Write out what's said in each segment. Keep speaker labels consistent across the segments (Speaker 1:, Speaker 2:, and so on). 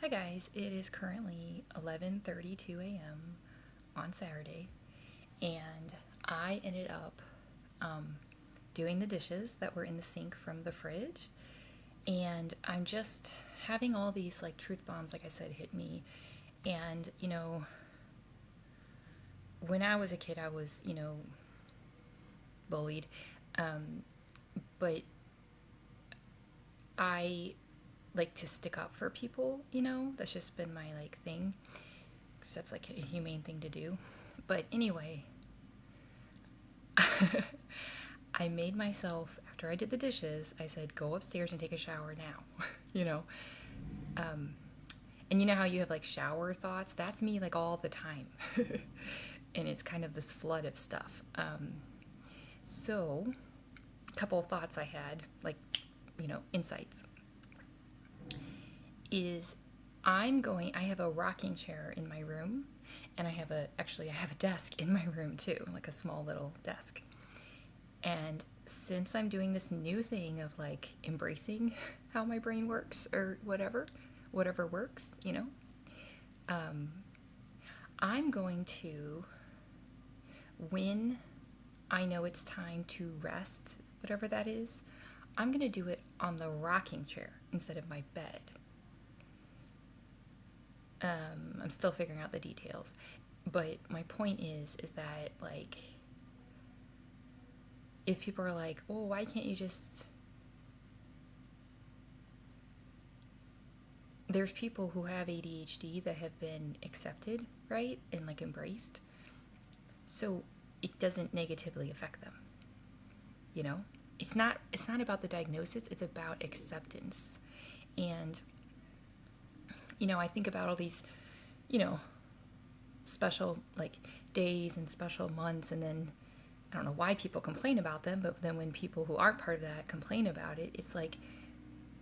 Speaker 1: Hi guys, it is currently 11:32 a.m. on Saturday, and I ended up doing the dishes that were in the sink from the fridge, and I'm just having all these like truth bombs, like I said, hit me. And when I was a kid, I was bullied, um, but I like to stick up for people. That's just been my like thing, because that's like a humane thing to do. But anyway, I made myself, after I did the dishes, I said, go upstairs and take a shower now. you know? Um, and you know how you have like shower thoughts? That's me like all the time. And it's kind of this flood of stuff. So, a couple thoughts I had, like, insights, is I have a rocking chair in my room, and I have a desk in my room too, like a small little desk. And since I'm doing this new thing of like embracing how my brain works or whatever works, um, I'm going to, when I know it's time to rest, whatever that is, I'm going to do it on the rocking chair instead of my bed. I'm still figuring out the details, but my point is that like, if people are like, "Oh, why can't you just?" There's people who have ADHD that have been accepted, right, and like embraced, so it doesn't negatively affect them. You know, it's not about the diagnosis; it's about acceptance. And I think about all these, you know, special like days and special months, and then I don't know why people complain about them, but then when people who aren't part of that complain about it, it's like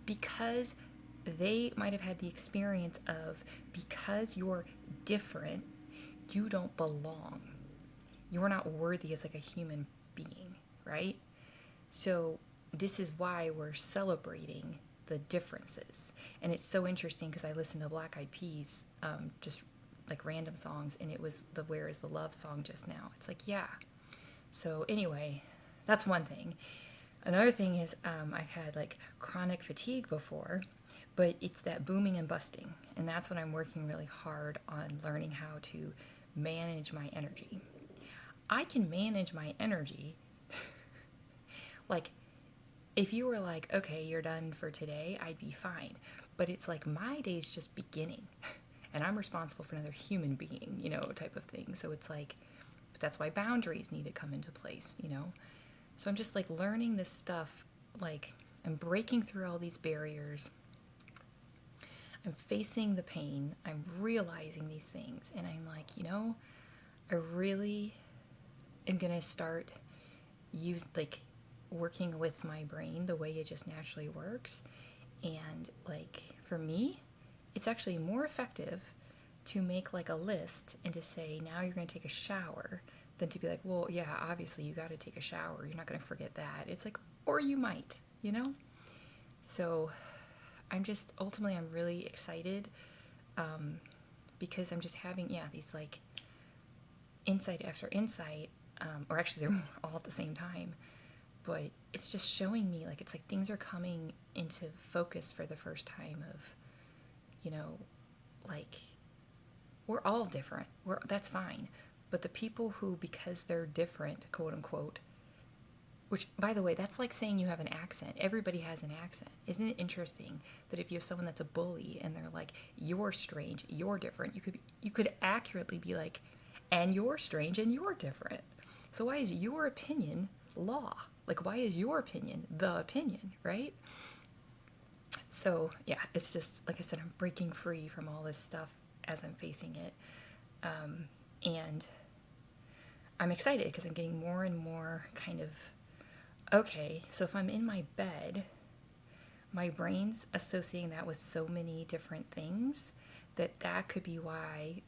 Speaker 1: because they might have had the experience of, because you're different, you don't belong. You're not worthy as like a human being, right? So this is why we're celebrating the differences. And it's so interesting because I listened to Black Eyed Peas, just like random songs, and it was the Where Is the Love song just now. It's like, yeah. So anyway, that's one thing. Another thing is, I've had like chronic fatigue before, but it's that booming and busting. And that's what I'm working really hard on, learning how to manage my energy. I can manage my energy. Like, if you were like, okay, you're done for today, I'd be fine. But it's like my day's just beginning. And I'm responsible for another human being, type of thing. So it's like, but that's why boundaries need to come into place. So I'm just like learning this stuff, like I'm breaking through all these barriers. I'm facing the pain. I'm realizing these things. And I'm like, I really am going to start like working with my brain the way it just naturally works. And like for me, it's actually more effective to make like a list and to say, now you're going to take a shower, than to be like, well, yeah, obviously you got to take a shower. You're not going to forget that. It's like, or you might. So I'm really excited, because I'm just having, yeah, these like insight after insight, or actually they're all at the same time, but it's just showing me like, it's like things are coming into focus for the first time of, like, we're all different. That's fine. But the people who, because they're different, quote unquote, which, by the way, that's like saying you have an accent. Everybody has an accent. Isn't it interesting that if you have someone that's a bully and they're like, you're strange, you're different, you could accurately be like, and you're strange and you're different. So why is your opinion law? Like, why is your opinion the opinion, right? So, yeah, it's just, like I said, I'm breaking free from all this stuff as I'm facing it. And I'm excited because I'm getting more and more kind of, okay, so if I'm in my bed, my brain's associating that with so many different things that could be why,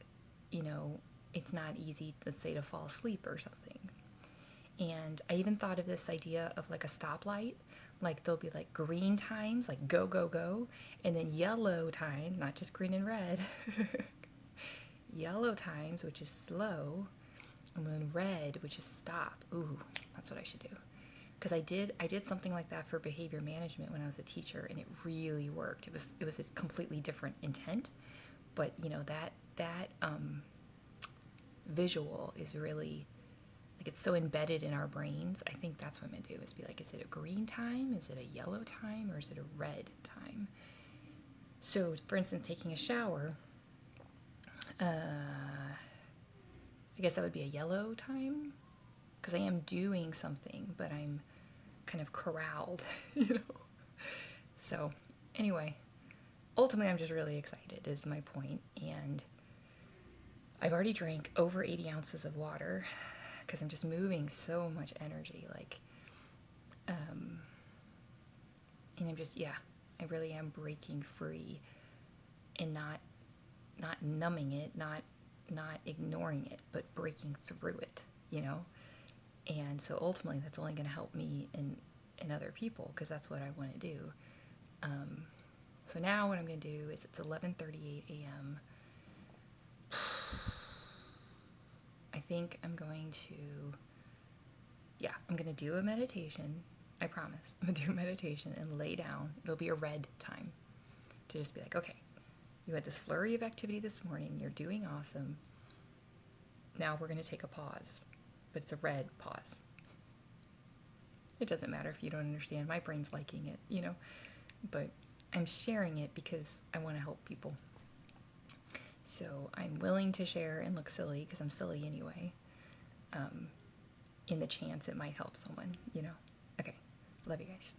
Speaker 1: it's not easy, let's say, to fall asleep or something. And I even thought of this idea of like a stoplight. Like there'll be like green times, like go, go, go, and then yellow time, not just green and red. Yellow times, which is slow, and then red, which is stop. Ooh, that's what I should do. Because I did something like that for behavior management when I was a teacher, and it really worked. It was a completely different intent, but you know that visual is really like it's so embedded in our brains. I think that's what I'm gonna do is be like, is it a green time? Is it a yellow time? Or is it a red time? So, for instance, taking a shower, I guess that would be a yellow time because I am doing something, but I'm kind of corralled, you know. So, anyway, ultimately, I'm just really excited, is my point, and I've already drank over 80 ounces of water because I'm just moving so much energy, like, and I'm just, yeah, I really am breaking free and not numbing it, not ignoring it, but breaking through it, you know. And so ultimately, that's only going to help me and other people because that's what I want to do. So now what I'm going to do is it's 11:38 a.m. I think I'm going to do a meditation. I promise. I'm going to do a meditation and lay down. It'll be a red time to just be like, okay, you had this flurry of activity this morning. You're doing awesome. Now we're going to take a pause, but it's a red pause. It doesn't matter if you don't understand. My brain's liking it, you know, but I'm sharing it because I want to help people. So I'm willing to share and look silly because I'm silly anyway, in the chance it might help someone, you know. Okay, love you guys.